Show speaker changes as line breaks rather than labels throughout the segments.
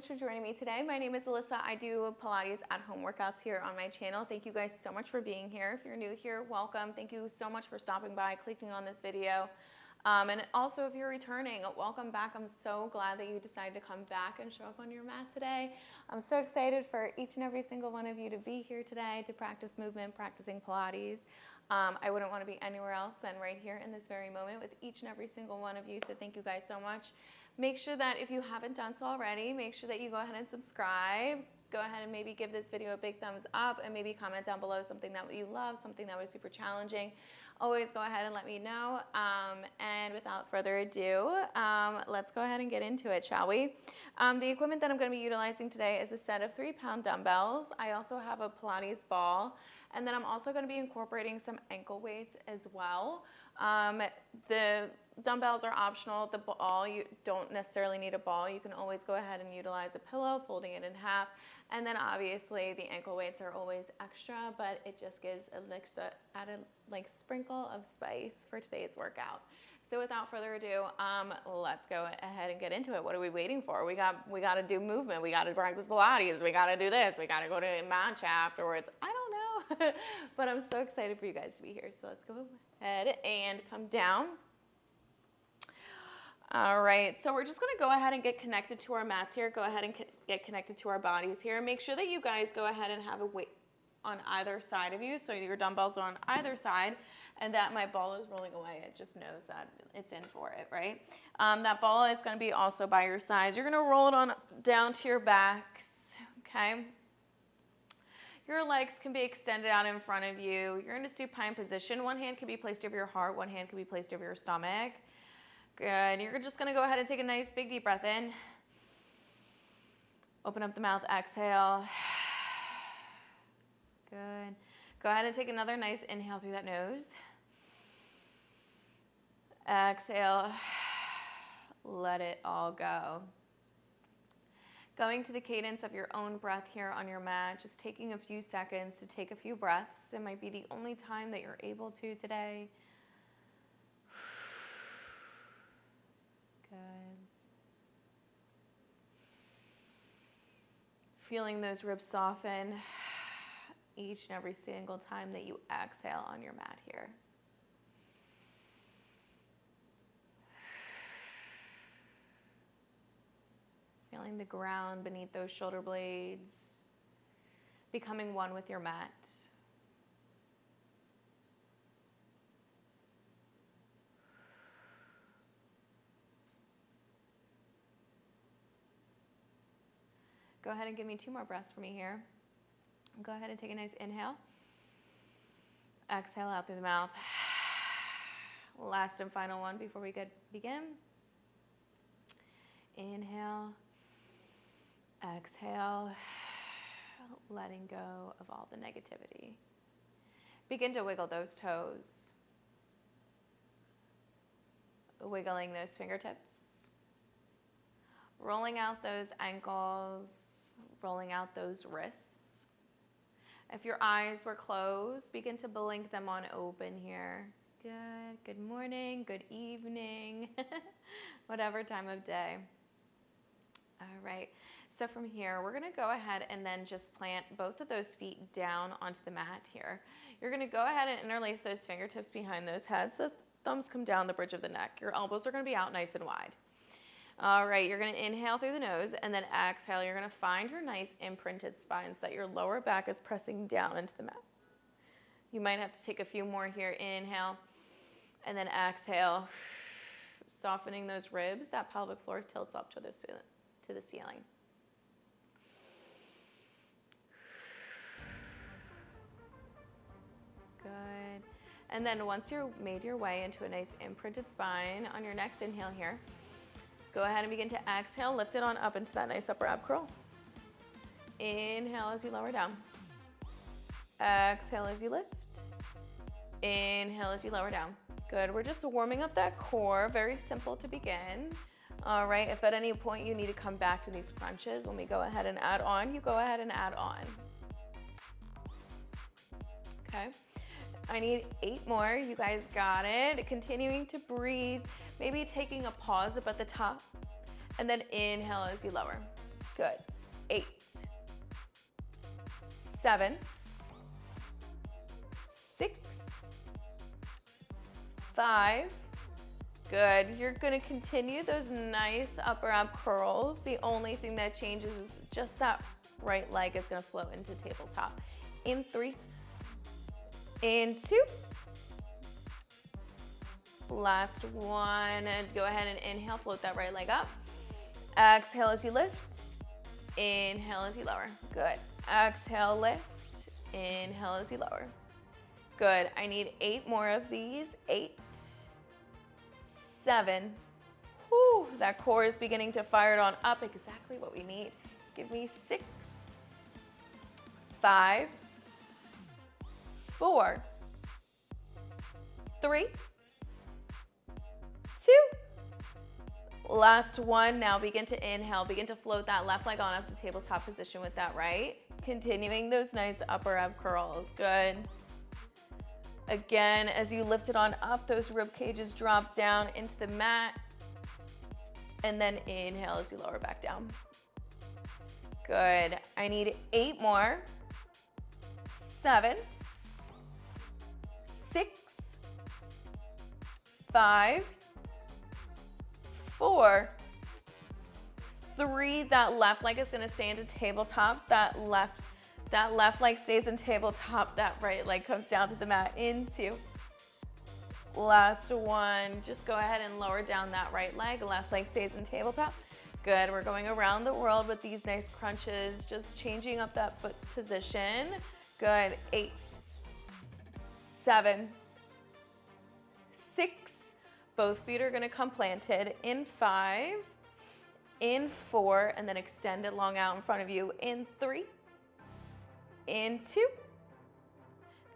for joining me today. My name is Alyssa. I do Pilates at home workouts here on my channel. Thank you guys so much for being here. If you're new here, welcome. Thank you so much for stopping by, clicking on this video. And also if you're returning, welcome back. I'm so glad that you decided to come back and show up on your mat today. I'm so excited for each and every single one of you to be here today to practice movement, practicing Pilates. I wouldn't want to be anywhere else than right here in this very moment with each and every single one of you. So thank you guys so much. Make sure that if you haven't done so already, make sure that you go ahead and subscribe. Go ahead and maybe give this video a big thumbs up and maybe comment down below something that you love, something that was super challenging. Always go ahead and let me know. And without further ado, let's go ahead and get into it, shall we? The equipment that I'm going to be utilizing today is a set of 3-pound dumbbells. I also have a Pilates ball, and then I'm also going to be incorporating some ankle weights as well. The dumbbells are optional. The ball, you don't necessarily need a ball. You can always go ahead and utilize a pillow, folding it in half. And then obviously the ankle weights are always extra, but it just gives an extra added sprinkle of spice for today's workout. So without further ado, let's go ahead and get into it. What are we waiting for? We got to do movement. We got to practice Pilates. We got to do this. We got to go to matcha afterwards. I don't know, but I'm so excited for you guys to be here. So let's go ahead and come down. All right, so we're just gonna go ahead and get connected to our mats here. Go ahead and get connected to our bodies here. Make sure that you guys go ahead and have a weight on either side of you. So your dumbbells are on either side and that my ball is rolling away. It just knows that it's in for it, right? That ball is gonna be also by your sides. You're gonna roll it on down to your backs, okay? Your legs can be extended out in front of you. You're in a supine position. One hand can be placed over your heart, one hand can be placed over your stomach. Good. You're just going to go ahead and take a nice big deep breath in. Open up the mouth, exhale. Good. Go ahead and take another nice inhale through that nose. Exhale. Let it all go. Going to the cadence of your own breath here on your mat, just taking a few seconds to take a few breaths. It might be the only time that you're able to today. Good. Feeling those ribs soften each and every single time that you exhale on your mat here. Feeling the ground beneath those shoulder blades, becoming one with your mat. Go ahead and give me 2 more breaths for me here. Go ahead and take a nice inhale. Exhale out through the mouth. Last and final one before we begin. Inhale. Exhale. Letting go of all the negativity. Begin to wiggle those toes. Wiggling those fingertips. Rolling out those ankles. Rolling out those wrists. If your eyes were closed, begin to blink them on open here. Good. Good morning, good evening, whatever time of day. All right. So from here, we're going to go ahead and then just plant both of those feet down onto the mat here. You're going to go ahead and interlace those fingertips behind those heads. The thumbs come down the bridge of the neck. Your elbows are going to be out nice and wide. All right, you're going to inhale through the nose and then exhale. You're going to find your nice imprinted spine so that your lower back is pressing down into the mat. You might have to take a few more here. Inhale and then exhale. Softening those ribs. That pelvic floor tilts up to the ceiling. Good. And then once you've made your way into a nice imprinted spine, on your next inhale here, go ahead and begin to exhale, lift it on up into that nice upper ab curl. Inhale as you lower down. Exhale as you lift. Inhale as you lower down. Good, we're just warming up that core, very simple to begin. All right, if at any point you need to come back to these crunches, when we go ahead and add on, you go ahead and add on. Okay, I need 8 more, you guys got it. Continuing to breathe, maybe taking a pause up at the top, and then inhale as you lower. Good. 8, 7, 6, 5. Good. You're going to continue those nice upper ab curls. The only thing that changes is just that right leg is going to float into tabletop. In 3, in 2. Last one. And go ahead and inhale, float that right leg up. Exhale as you lift. Inhale as you lower. Good. Exhale, lift. Inhale as you lower. Good. I need 8 more of these. 8, 7. Whew, that core is beginning to fire it on up. Exactly what we need. Give me 6, 5, 4, 3, 2. Last one. Now begin to inhale. Begin to float that left leg on up to tabletop position with that right. Continuing those nice upper ab curls. Good. Again, as you lift it on up, those rib cages drop down into the mat. And then inhale as you lower back down. Good. I need 8 more. 7, 6, 5, 4, 3. That left leg is going to stay into tabletop. That left leg stays in tabletop. That right leg comes down to the mat. Into. Last one. Just go ahead and lower down that right leg. Left leg stays in tabletop. Good. We're going around the world with these nice crunches. Just changing up that foot position. Good. 8, 7, 6. Both feet are going to come planted. In 5, in 4, and then extend it long out in front of you. In 3, in 2.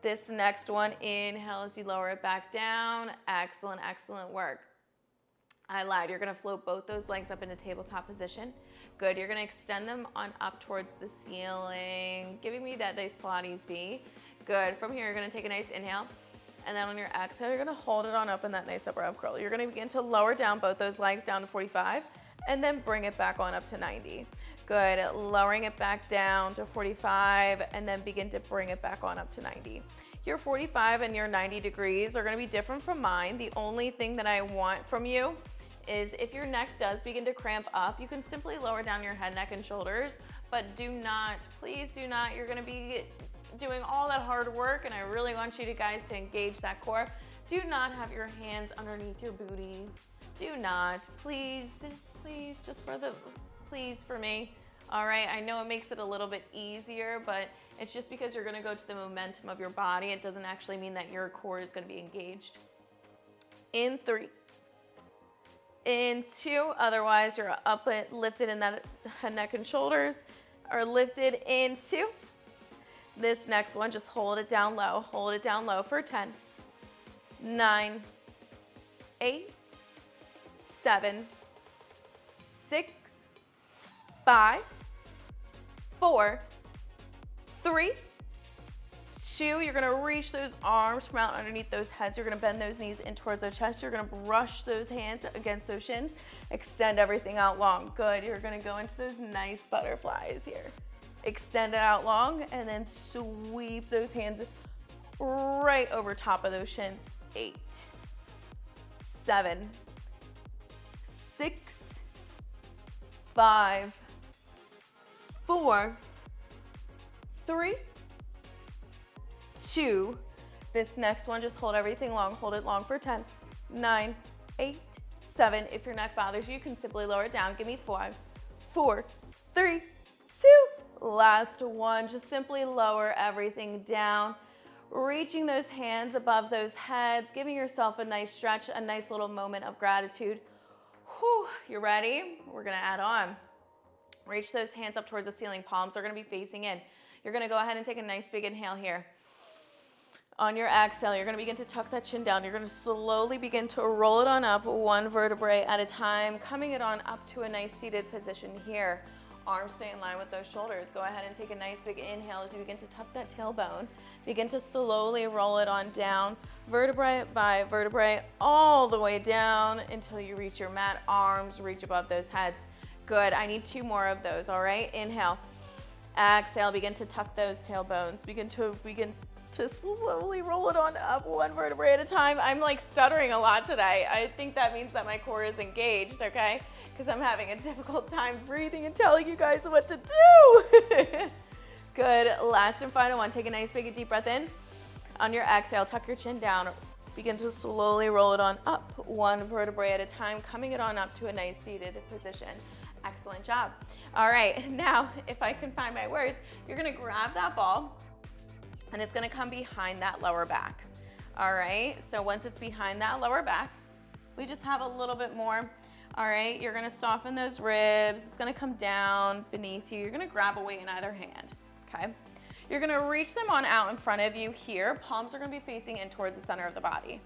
This next one, inhale as you lower it back down. Excellent, excellent work. I lied. You're going to float both those legs up into tabletop position. Good. You're going to extend them on up towards the ceiling, giving me that nice Pilates V. Good. From here, you're going to take a nice inhale. And then on your exhale, you're going to hold it on up in that nice upper ab curl. You're going to begin to lower down both those legs down to 45 and then bring it back on up to 90. Good. Lowering it back down to 45 and then begin to bring it back on up to 90. Your 45 and your 90 degrees are going to be different from mine. The only thing that I want from you is if your neck does begin to cramp up, you can simply lower down your head, neck, and shoulders, but do not, please do not, you're going to be doing all that hard work, and I really want you guys to engage that core. Do not have your hands underneath your booties. Do not, please, just please for me. All right, I know it makes it a little bit easier, but it's just because you're gonna go to the momentum of your body. It doesn't actually mean that your core is gonna be engaged. In 3, in 2, otherwise you're up and lifted in that head, neck, and shoulders, or lifted in 2. This next one, just hold it down low for 10, 9, 8, 7, 6, 5, 4, 3, 2. You're going to reach those arms from out underneath those heads. You're going to bend those knees in towards the chest. You're going to brush those hands against those shins. Extend everything out long. Good. You're going to go into those nice butterflies here. Extend it out long and then sweep those hands right over top of those shins. 8, 7, 6, 5, 4, 3, 2. This next one, just hold everything long. Hold it long for 10, 9, 8, 7. If your neck bothers you, you can simply lower it down. Give me 5, 4, 3, 2. Last one, just simply lower everything down. Reaching those hands above those heads, giving yourself a nice stretch, a nice little moment of gratitude. Whew, you ready? We're gonna add on. Reach those hands up towards the ceiling. Palms are gonna be facing in. You're gonna go ahead and take a nice big inhale here. On your exhale, you're gonna begin to tuck that chin down. You're gonna slowly begin to roll it on up one vertebrae at a time, coming it on up to a nice seated position here. Arms stay in line with those shoulders. Go ahead and take a nice big inhale as you begin to tuck that tailbone. Begin to slowly roll it on down, vertebrae by vertebrae, all the way down until you reach your mat. Arms reach above those heads. Good, I need 2 more of those, all right? Inhale, exhale, begin to tuck those tailbones. Begin to slowly roll it on up, 1 vertebrae at a time. I'm like stuttering a lot today. I think that means that my core is engaged, okay? Because I'm having a difficult time breathing and telling you guys what to do. Good, last and final one. Take a nice big deep breath in. On your exhale, tuck your chin down. Begin to slowly roll it on up, 1 vertebrae at a time, coming it on up to a nice seated position. Excellent job. All right, now if I can find my words, you're gonna grab that ball and it's gonna come behind that lower back. All right, so once it's behind that lower back, we just have a little bit more. All right, you're gonna soften those ribs. It's gonna come down beneath you. You're gonna grab a weight in either hand, okay? You're gonna reach them on out in front of you here. Palms are gonna be facing in towards the center of the body.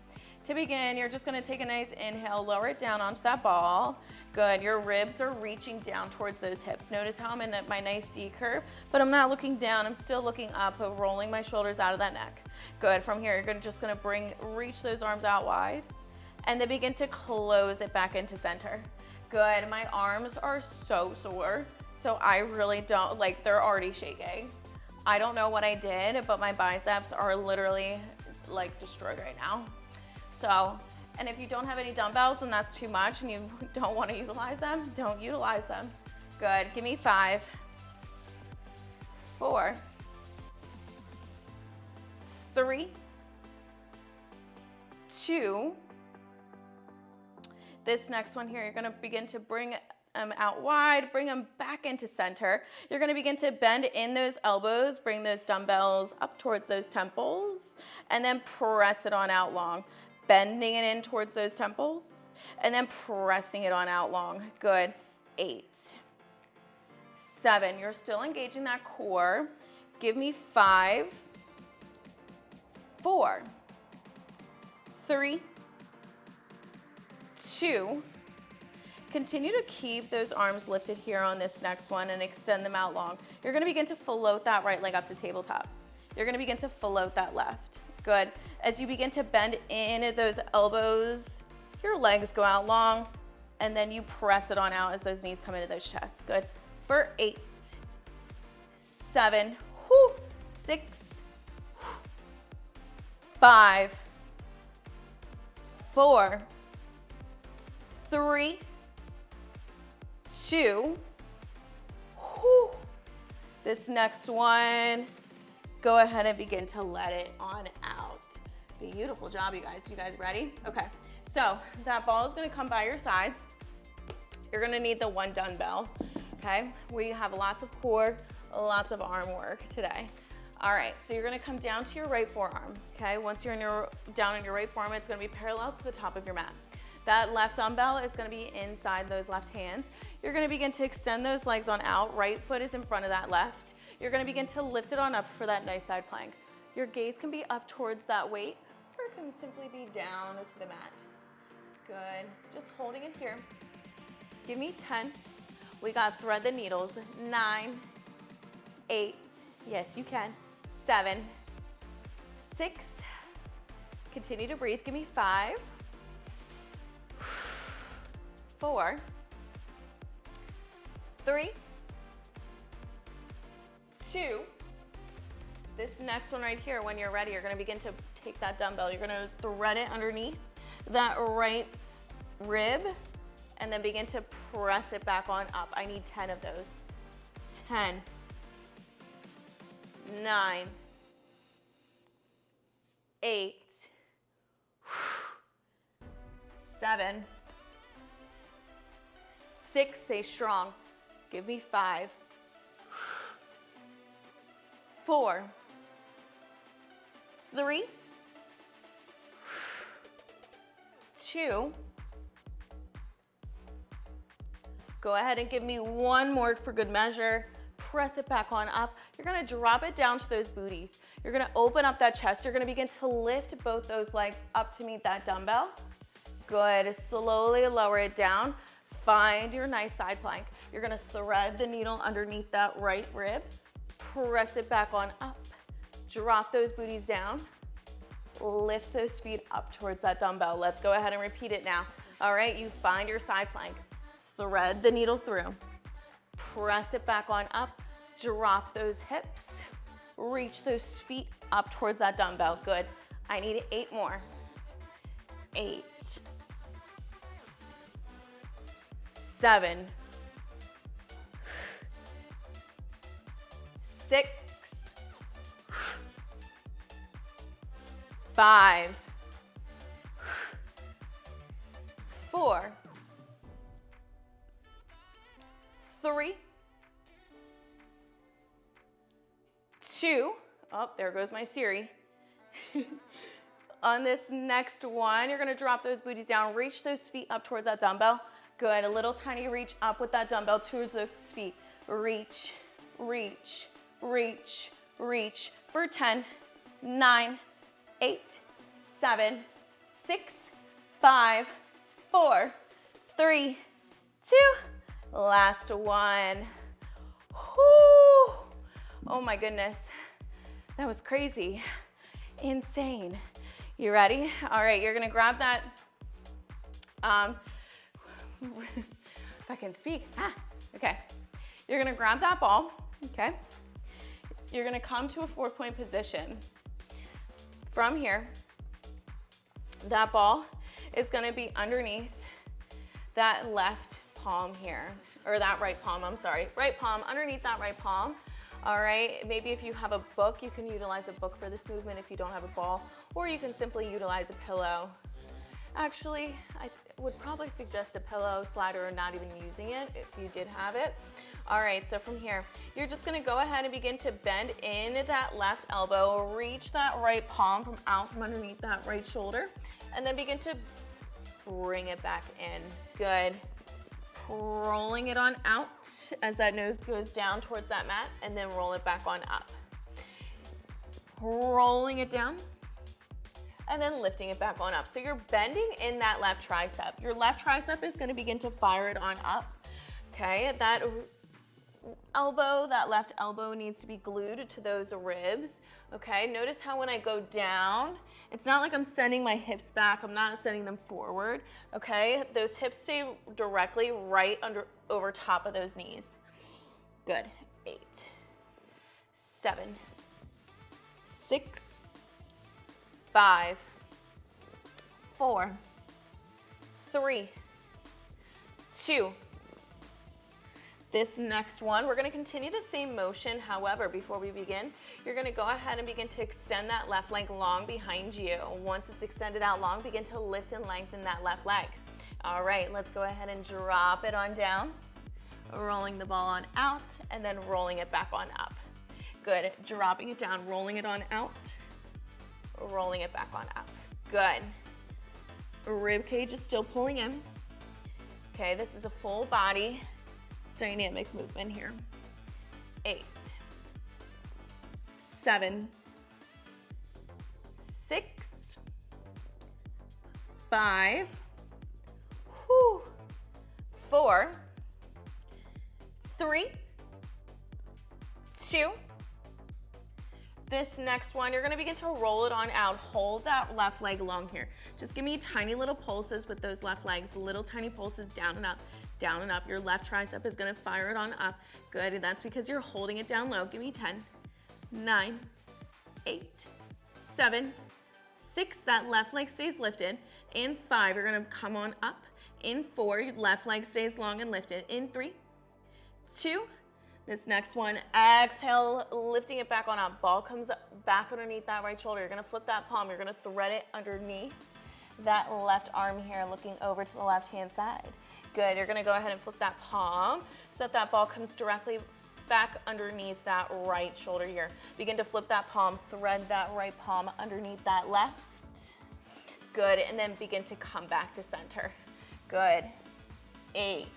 To begin, you're just gonna take a nice inhale, lower it down onto that ball. Good, your ribs are reaching down towards those hips. Notice how I'm in my nice C curve, but I'm not looking down, I'm still looking up, rolling my shoulders out of that neck. Good, from here, you're just gonna reach those arms out wide, and then begin to close it back into center. Good, my arms are so sore, so I really don't, like they're already shaking. I don't know what I did, but my biceps are literally like destroyed right now. So, and if you don't have any dumbbells and that's too much and you don't want to utilize them, don't utilize them. Good, give me 5, 4, 3, 2. This next one here, you're gonna begin to bring them out wide, bring them back into center. You're gonna begin to bend in those elbows, bring those dumbbells up towards those temples, and then press it on out long. Bending it in towards those temples, and then pressing it on out long. Good, 8, 7, you're still engaging that core. Give me 5, 4, 3, 2, continue to keep those arms lifted here on this next one and extend them out long. You're gonna begin to float that right leg up to tabletop. You're gonna begin to float that left. Good. As you begin to bend in those elbows, your legs go out long, and then you press it on out as those knees come into those chests. Good. For 8, 7, 6, 5, 4, 3, 2. This next one, go ahead and begin to let it on out. Beautiful job, you guys. You guys ready? Okay, so that ball is gonna come by your sides. You're gonna need the 1 dumbbell, okay? We have lots of core, lots of arm work today. All right, so you're gonna come down to your right forearm, okay? Once you're down in your right forearm, it's gonna be parallel to the top of your mat. That left dumbbell is gonna be inside those left hands. You're gonna begin to extend those legs on out. Right foot is in front of that left. You're gonna begin to lift it on up for that nice side plank. Your gaze can be up towards that weight, or it can simply be down to the mat. Good, just holding it here. Give me 10. We got thread the needles. 9, 8, yes you can. 7, 6, continue to breathe. Give me 5, 4, 3, 2. This next one right here, when you're ready, you're gonna begin to take that dumbbell. You're gonna thread it underneath that right rib and then begin to press it back on up. I need 10 of those. 10, 9, 8, 7, 6, stay strong. Give me 5, 4, 3, 2. Go ahead and give me 1 more for good measure. Press it back on up. You're gonna drop it down to those booties. You're gonna open up that chest. You're gonna begin to lift both those legs up to meet that dumbbell. Good, slowly lower it down. Find your nice side plank. You're gonna thread the needle underneath that right rib. Press it back on up. Drop those booties down. Lift those feet up towards that dumbbell. Let's go ahead and repeat it now. All right, you find your side plank. Thread the needle through. Press it back on up. Drop those hips. Reach those feet up towards that dumbbell. Good. I need 8 more. 8. 7. 6. 5. 4. 3. 2. Oh, there goes my Siri. On this next one, you're gonna drop those booties down, reach those feet up towards that dumbbell. Good, a little tiny reach up with that dumbbell towards those feet. Reach, reach, reach, reach for 10, 9, 8, 7, 6, 5, 4, 3, 2. Last one. Whew. Oh my goodness. That was crazy. Insane. You ready? All right, you're gonna grab that, if I can speak, okay. You're gonna grab that ball, okay? You're gonna come to a 4-point position. From here, that ball is gonna be underneath that left palm here, or that right palm, I'm sorry. Right palm, underneath that right palm. All right, maybe if you have a book, you can utilize a book for this movement if you don't have a ball, or you can simply utilize a pillow. Actually, I would probably suggest a pillow, slider, or not even using it if you did have it. All right, so from here, you're just gonna go ahead and begin to bend in that left elbow, reach that right palm from out from underneath that right shoulder, and then begin to bring it back in. Good. Rolling it on out as that nose goes down towards that mat, and then roll it back on up. Rolling it down, and then lifting it back on up. So you're bending in that left tricep. Your left tricep is gonna begin to fire it on up, okay? That elbow, that left elbow needs to be glued to those ribs, okay? Notice how when I go down, it's not like I'm sending my hips back, I'm not sending them forward, okay? Those hips stay directly right over top of those knees. Good. 8, 7, 6, 5, 4, 3, 2. This next one, we're gonna continue the same motion. However, before we begin, you're gonna go ahead and begin to extend that left leg long behind you. Once it's extended out long, begin to lift and lengthen that left leg. All right, let's go ahead and drop it on down, rolling the ball on out, and then rolling it back on up. Good, dropping it down, rolling it on out, rolling it back on up. Good. Rib cage is still pulling in. Okay, this is a full body dynamic movement here. 8, 7, 6, 5, 4, 3, 2. This next one, you're gonna begin to roll it on out. Hold that left leg long here. Just give me tiny little pulses with those left legs, little tiny pulses down and up. Down and up. Your left tricep is gonna fire it on up. Good, and that's because you're holding it down low. Give me 10, 9, 8, 7, 6, that left leg stays lifted. In 5, you're gonna come on up. In 4, your left leg stays long and lifted. In 3, 2, this next one, exhale, lifting it back on up. Ball comes back underneath that right shoulder. You're gonna flip that palm. You're gonna thread it underneath that left arm here, looking over to the left-hand side. Good, you're gonna go ahead and flip that palm so that ball comes directly back underneath that right shoulder here. Begin to flip that palm, thread that right palm underneath that left. Good, and then begin to come back to center. Good. 8.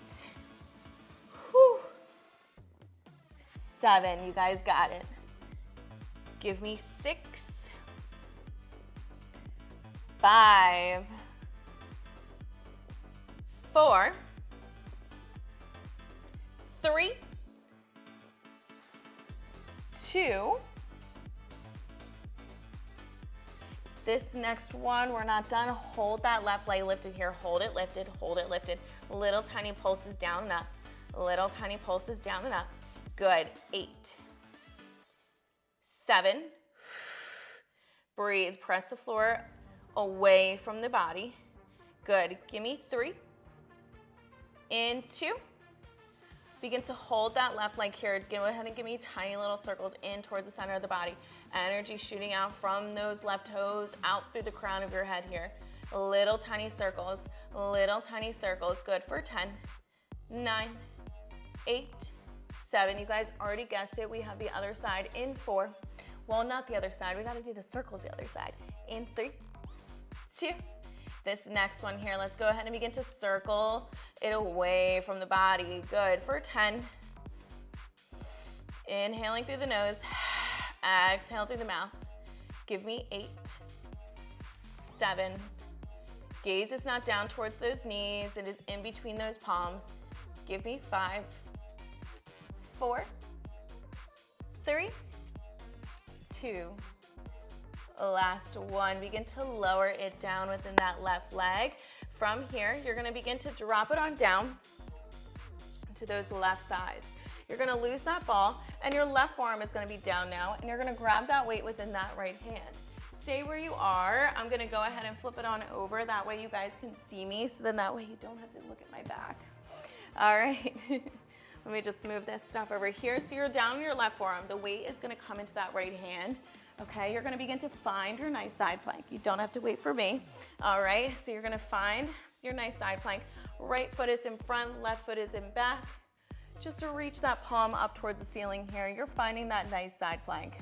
7, you guys got it. Give me 6, 5, 4, 3, 2. This next one, we're not done. Hold that left leg lifted here. Hold it lifted, hold it lifted. Little tiny pulses down and up. Little tiny pulses down and up. Good. 8, 7. Breathe. Press the floor away from the body. Good. Give me 3. In 2. Begin to hold that left leg here. Go ahead and give me tiny little circles in towards the center of the body. Energy shooting out from those left toes out through the crown of your head here. Little tiny circles, little tiny circles. Good for 10, 9, 8, 7. You guys already guessed it. We have the other side in 4. Well, not the other side. We got to do the circles the other side. In 3, 2. This next one here, let's go ahead and begin to circle it away from the body. Good for 10. Inhaling through the nose. Exhale through the mouth. Give me 8, 7. Gaze is not down towards those knees. It is in between those palms. Give me 5, 4, 3, 2. Last one. Begin to lower it down within that left leg. From here, you're going to begin to drop it on down to those left sides. You're going to lose that ball, and your left forearm is going to be down now, and you're going to grab that weight within that right hand. Stay where you are. I'm going to go ahead and flip it on over. That way you guys can see me, so then that way you don't have to look at my back. All right. Let me just move this stuff over here. So you're down on your left forearm. The weight is going to come into that right hand. Okay, you're going to begin to find your nice side plank. You don't have to wait for me. All right, so you're going to find your nice side plank. Right foot is in front, left foot is in back. Just to reach that palm up towards the ceiling here, you're finding that nice side plank.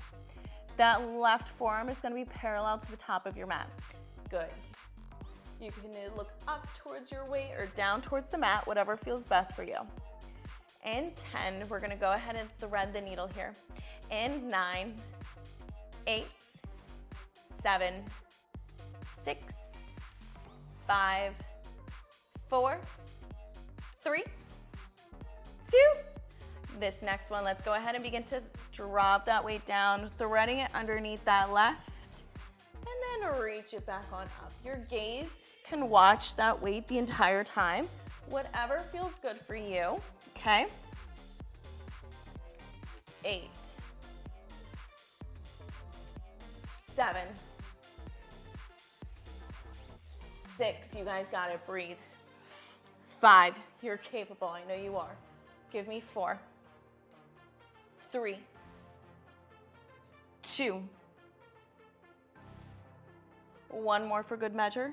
That left forearm is going to be parallel to the top of your mat. Good. You can look up towards your weight or down towards the mat, whatever feels best for you. In 10, we're going to go ahead and thread the needle here. In 9, 8, 7, 6, 5, 4, 3, 2. This next one, let's go ahead and begin to drop that weight down, threading it underneath that left, and then reach it back on up. Your gaze can watch that weight the entire time, whatever feels good for you, okay? 8, 7, 6, you guys got it, breathe. 5, you're capable, I know you are. Give me 4, 3, 2, 1 more for good measure.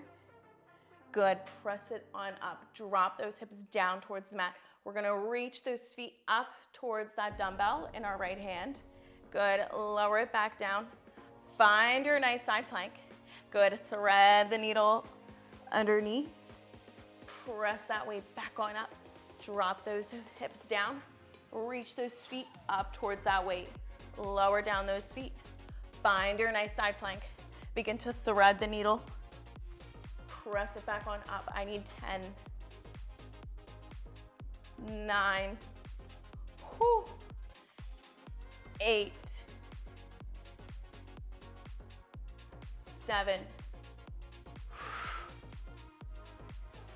Good, press it on up. Drop those hips down towards the mat. We're gonna reach those feet up towards that dumbbell in our right hand. Good, lower it back down. Find your nice side plank. Good, thread the needle underneath. Press that weight back on up. Drop those hips down. Reach those feet up towards that weight. Lower down those feet. Find your nice side plank. Begin to thread the needle. Press it back on up. I need 10, 9, 8, 7,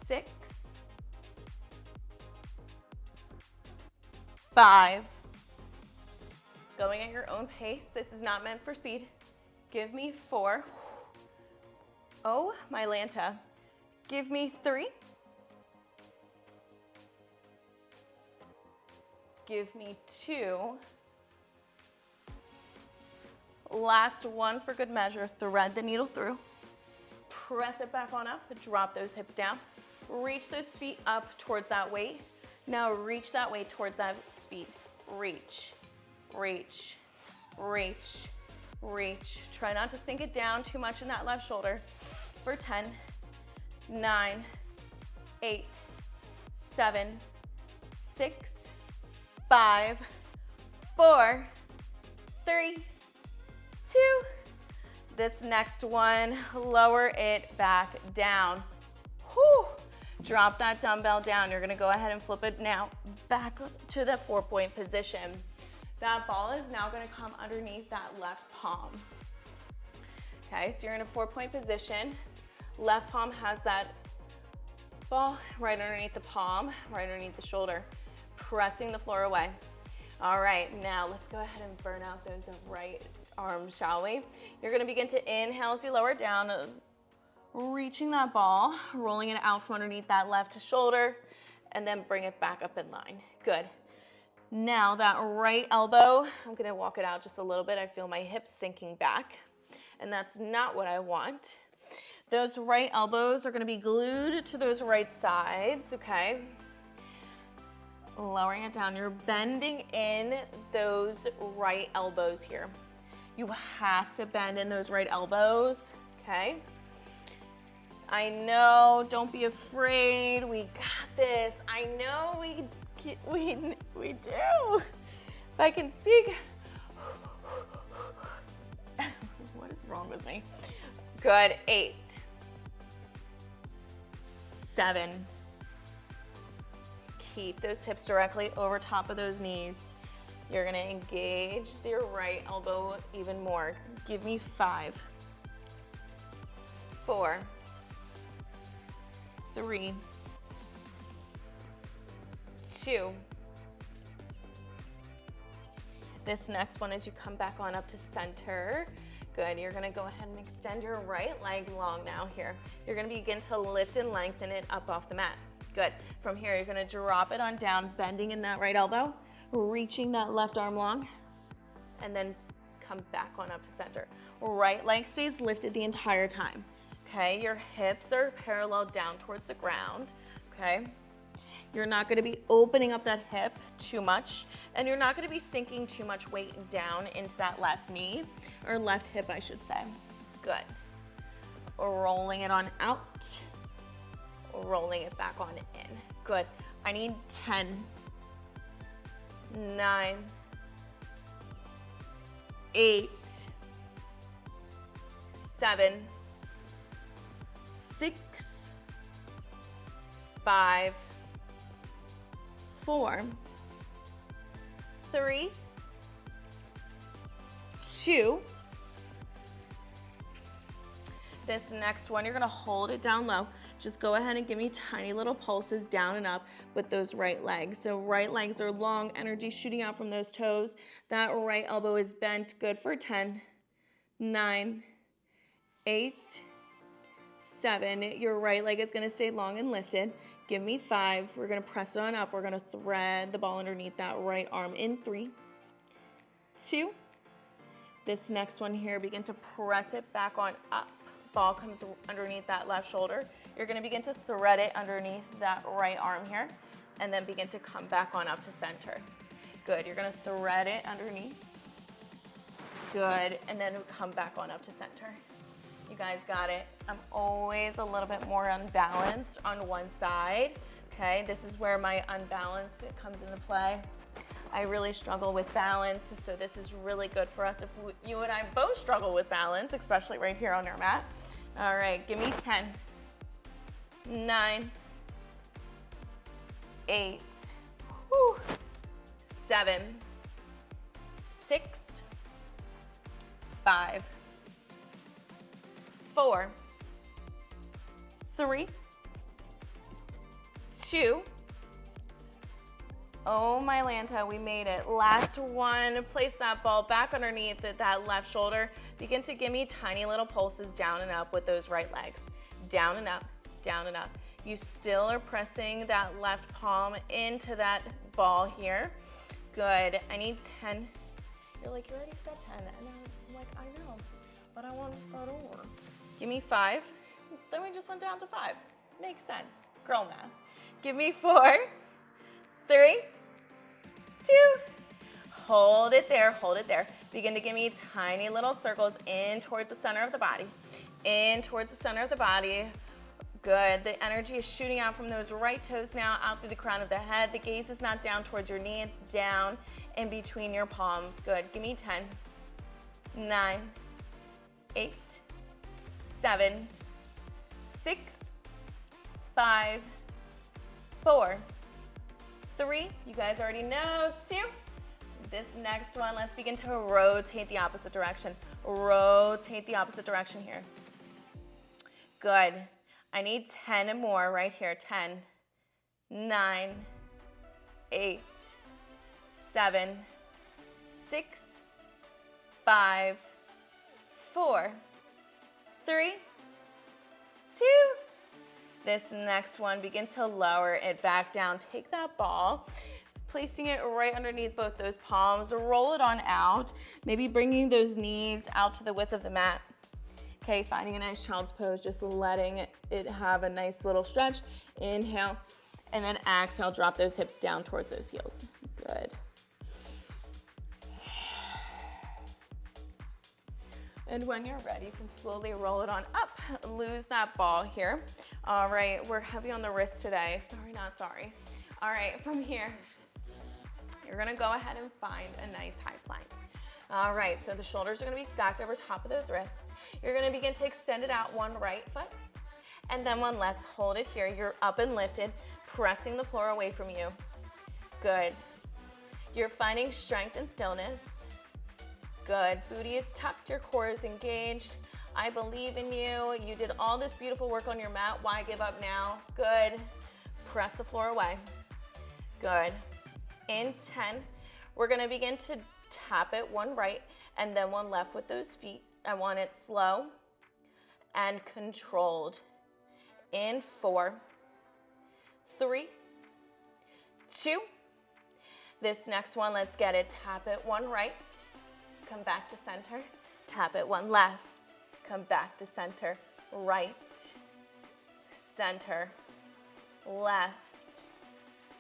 6, 5. Going at your own pace. This is not meant for speed. Give me 4. Oh, my Lanta. Give me 3. Give me 2. Last one for good measure. Thread the needle through. Press it back on up. Drop those hips down. Reach those feet up towards that weight. Now reach that weight towards that feet. Reach, reach, reach, reach. Try not to sink it down too much in that left shoulder. For 10, 9, 8, 7, 6, 5, 4, 3, 2. This next one, lower it back down. Whew. Drop that dumbbell down. You're gonna go ahead and flip it now back to the 4-point position. That ball is now gonna come underneath that left palm. Okay, so you're in a 4-point position. Left palm has that ball right underneath the palm, right underneath the shoulder. pressing the floor away. All right, now let's go ahead and burn out those right arms, shall we? You're gonna begin to inhale as you lower down, reaching that ball, rolling it out from underneath that left shoulder, and then bring it back up in line. Good. Now that right elbow, I'm gonna walk it out just a little bit. I feel my hips sinking back, and that's not what I want. Those right elbows are gonna be glued to those right sides, okay? Lowering it down, you're bending in those right elbows here. You have to bend in those right elbows, okay? I know, don't be afraid, we got this. I know we do. If I can speak. What is wrong with me? Good, 8, 7. Keep those hips directly over top of those knees. You're gonna engage your right elbow even more. Give me 5, 4, 3, 2. This next one is you come back on up to center. Good, you're gonna go ahead and extend your right leg long now here. You're gonna begin to lift and lengthen it up off the mat. Good, from here you're gonna drop it on down, bending in that right elbow, reaching that left arm long, and then come back on up to center. Right leg stays lifted the entire time, okay? Your hips are parallel down towards the ground, okay? You're not gonna be opening up that hip too much, and you're not gonna be sinking too much weight down into that left knee, or left hip, I should say. Good. Rolling it on out, rolling it back on in. Good. I need 10, 9, 8, 7, 6, 5, 4, 3, 2. This next one, you're gonna hold it down low. Just go ahead and give me tiny little pulses down and up with those right legs. So right legs are long, energy shooting out from those toes. That right elbow is bent. Good for 10, 9, 8, 7. Your right leg is gonna stay long and lifted. Give me 5. We're gonna press it on up. We're gonna thread the ball underneath that right arm in 3, 2. This next one here, begin to press it back on up. Ball comes underneath that left shoulder. You're gonna begin to thread it underneath that right arm here, and then begin to come back on up to center. Good, you're gonna thread it underneath. Good, and then come back on up to center. You guys got it. I'm always a little bit more unbalanced on one side, okay? This is where my unbalance comes into play. I really struggle with balance, so this is really good for us if you and I both struggle with balance, especially right here on our mat. All right, give me 10, 9, 8, 7, 6, 5, 4, 3, 2. Oh, my Lanta, we made it. Last one, place that ball back underneath that left shoulder. Begin to give me tiny little pulses down and up with those right legs. Down and up, down and up. You still are pressing that left palm into that ball here. Good, I need 10. You're like, you already said 10. And I'm like, I know, but I want to start over. Give me 5. Then we just went down to 5. Makes sense, girl math. Give me 4, 3, 2, hold it there, hold it there. Begin to give me tiny little circles in towards the center of the body, in towards the center of the body. Good, the energy is shooting out from those right toes now, out through the crown of the head. The gaze is not down towards your knee, it's down in between your palms. Good, give me 10, 9, 8, 7, 6, 5, 4, 3, you guys already know, 2. This next one, let's begin to rotate the opposite direction. Rotate the opposite direction here. Good. I need 10 more right here. 10, 9, 8, 7, 6, 5, 4, 3, 2. This next one, begin to lower it back down. Take that ball, placing it right underneath both those palms, roll it on out, maybe bringing those knees out to the width of the mat. Okay, finding a nice child's pose, just letting it have a nice little stretch. Inhale, and then exhale, drop those hips down towards those heels. Good. And when you're ready, you can slowly roll it on up. Lose that ball here. All right, we're heavy on the wrist today. Sorry, not sorry. All right, from here, you're gonna go ahead and find a nice high plank. All right, so the shoulders are gonna be stacked over top of those wrists. You're gonna begin to extend it out, one right foot, and then one left. Hold it here. You're up and lifted, pressing the floor away from you. Good. You're finding strength and stillness. Good. Booty is tucked, your core is engaged. I believe in you. You did all this beautiful work on your mat. Why give up now? Good. Press the floor away. Good. In 10, we're gonna begin to tap it, one right and then one left with those feet. I want it slow and controlled. In 4, 3, 2. This next one, let's get it. Tap it, one right, come back to center. Tap it, one left, come back to center. Right, center, left,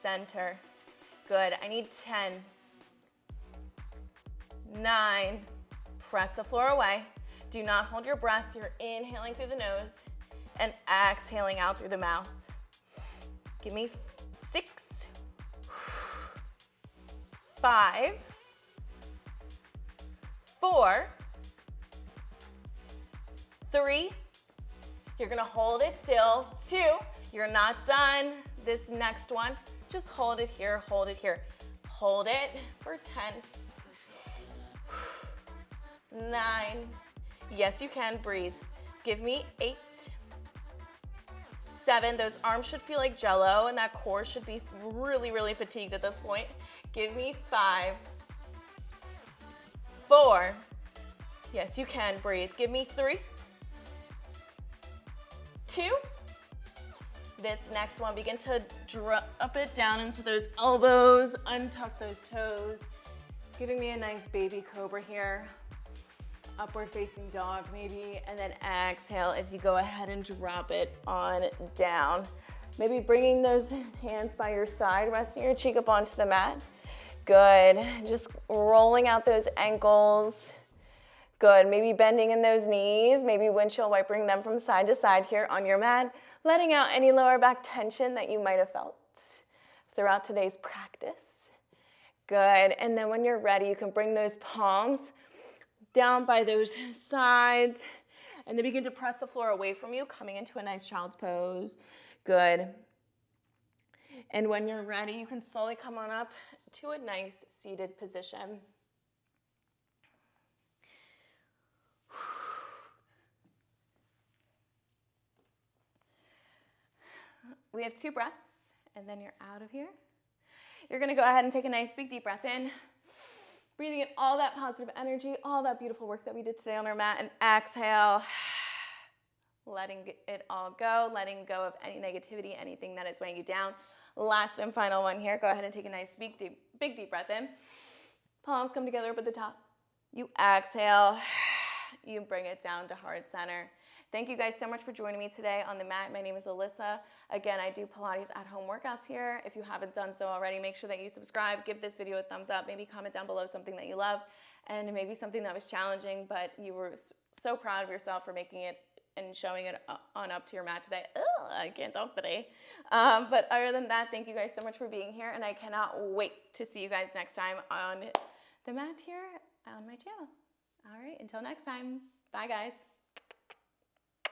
center. Good. I need 10, 9. Press the floor away. Do not hold your breath. You're inhaling through the nose and exhaling out through the mouth. Give me 6, 5, 4, 3. You're gonna hold it still. 2. You're not done. This next one, just hold it here, hold it here. Hold it for 10, 9. Yes, you can. Breathe. Give me 8, 7. Those arms should feel like jello and that core should be really, really fatigued at this point. Give me 5, 4. Yes, you can. Breathe. Give me 3, 2. This next one, begin to drop it down into those elbows, untuck those toes, giving me a nice baby cobra here. Upward facing dog maybe, and then exhale as you go ahead and drop it on down. Maybe bringing those hands by your side, resting your cheek up onto the mat. Good. Just rolling out those ankles. Good. Maybe bending in those knees, maybe windshield wiping them from side to side here on your mat, letting out any lower back tension that you might have felt throughout today's practice. Good. And then when you're ready, you can bring those palms down by those sides and then begin to press the floor away from you, coming into a nice child's pose. Good. And when you're ready, you can slowly come on up to a nice seated position. We have 2 breaths, and then you're out of here. You're gonna go ahead and take a nice big deep breath in, breathing in all that positive energy, all that beautiful work that we did today on our mat, and exhale, letting it all go, letting go of any negativity, anything that is weighing you down. Last and final one here. Go ahead and take a nice big deep breath in. Palms come together up at the top. You exhale, you bring it down to heart center. Thank you guys so much for joining me today on the mat. My name is Alyssa. Again, I do Pilates at home workouts here. If you haven't done so already, make sure that you subscribe, give this video a thumbs up, maybe comment down below something that you love, and maybe something that was challenging, but you were so proud of yourself for making it and showing it on up to your mat today. Ugh, I can't talk today. But other than that, thank you guys so much for being here, and I cannot wait to see you guys next time on the mat here on my channel. All right, until next time, bye guys.